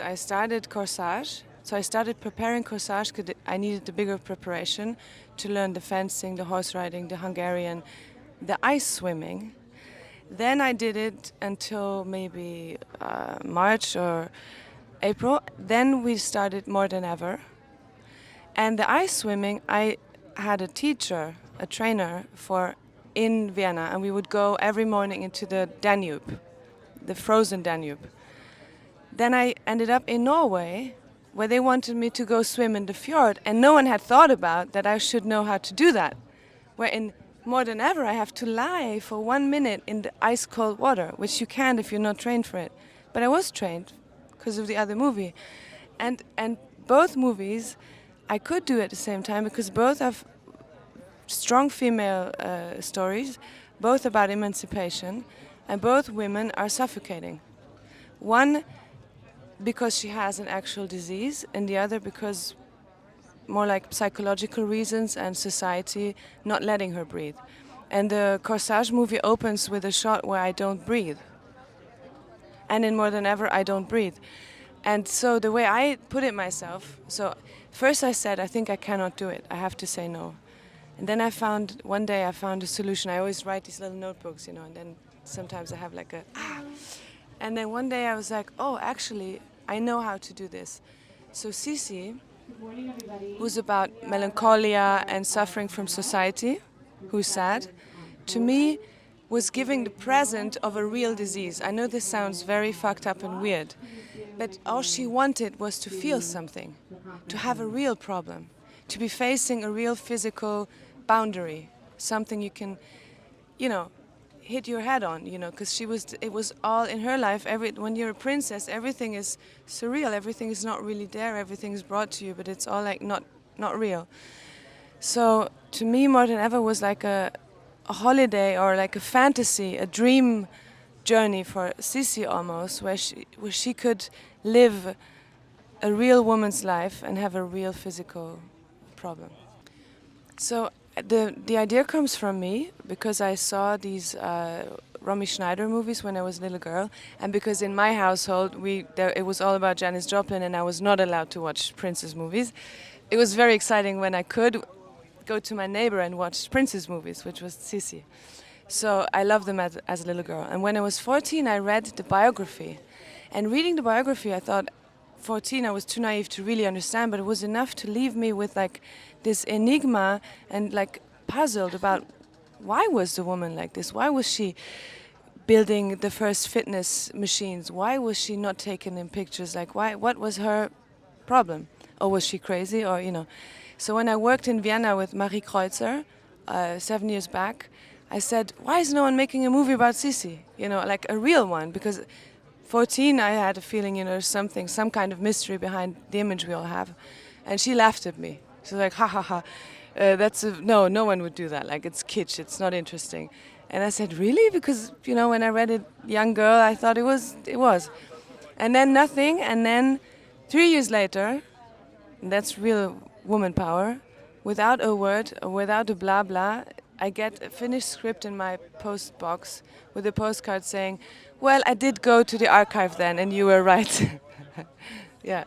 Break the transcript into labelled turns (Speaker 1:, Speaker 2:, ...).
Speaker 1: I started Corsage, so I started preparing Corsage because I needed a bigger preparation to learn the fencing, the horse riding, the Hungarian, the ice swimming. Then I did it until maybe March or April. Then we started More Than Ever. And the ice swimming, I had a teacher, a trainer for in Vienna, and we would go every morning into the Danube, the frozen Danube. Then I ended up in Norway, where they wanted me to go swim in the fjord, and no one had thought about that I should know how to do that. Where in More Than Ever, I have to lie for 1 minute in the ice cold water, which you can't if you're not trained for it. But I was trained because of the other movie, and both movies I could do at the same time because both have strong female stories, both about emancipation, and both women are suffocating. One because she has an actual disease, and the other because more like psychological reasons and society not letting her breathe. And the Corsage movie opens with a shot where I don't breathe. And in More Than Ever, I don't breathe. And so the way I put it myself, so first I said, I think I cannot do it. I have to say no. And then one day I found a solution. I always write these little notebooks, and then sometimes I have like a, And then one day I was like, oh, actually, I know how to do this. So Sissi, who's about melancholia and suffering from society, who's sad, to me was giving the present of a real disease. I know this sounds very fucked up and weird, but all she wanted was to feel something, to have a real problem, to be facing a real physical boundary, something you can, hit your head on, because it was all in her life. When you're a princess, everything is surreal, everything is not really there, everything is brought to you, but it's all like not real. So to me, More Than Ever was like a holiday or like a fantasy, a dream journey for Sissi almost, where she could live a real woman's life and have a real physical problem. So the idea comes from me because I saw these Romy Schneider movies when I was a little girl, and because in my household it was all about Janis Joplin, and I was not allowed to watch princess movies. It was very exciting when I could go to my neighbor and watch princess movies, which was Sissi. So I loved them as a little girl. And when I was 14, I read the biography. And reading the biography, I thought, 14, I was too naive to really understand, but it was enough to leave me with like this enigma and like puzzled about why was the woman like this? Why was she building the first fitness machines? Why was she not taken in pictures? Like what was her problem? Or was she crazy? Or, So when I worked in Vienna with Marie Kreutzer 7 years back, I said, why is no one making a movie about Sissi? Like a real one, because 14, I had a feeling, there's some kind of mystery behind the image we all have. And she laughed at me. She was like, ha ha ha, no one would do that. Like, it's kitsch, it's not interesting. And I said, really? Because, when I read it, young girl, I thought it was. And then nothing, and then 3 years later, that's real woman power, without a word, or without a blah blah, I get a finished script in my post box with a postcard saying, well, I did go to the archive then, and you were right. Yeah.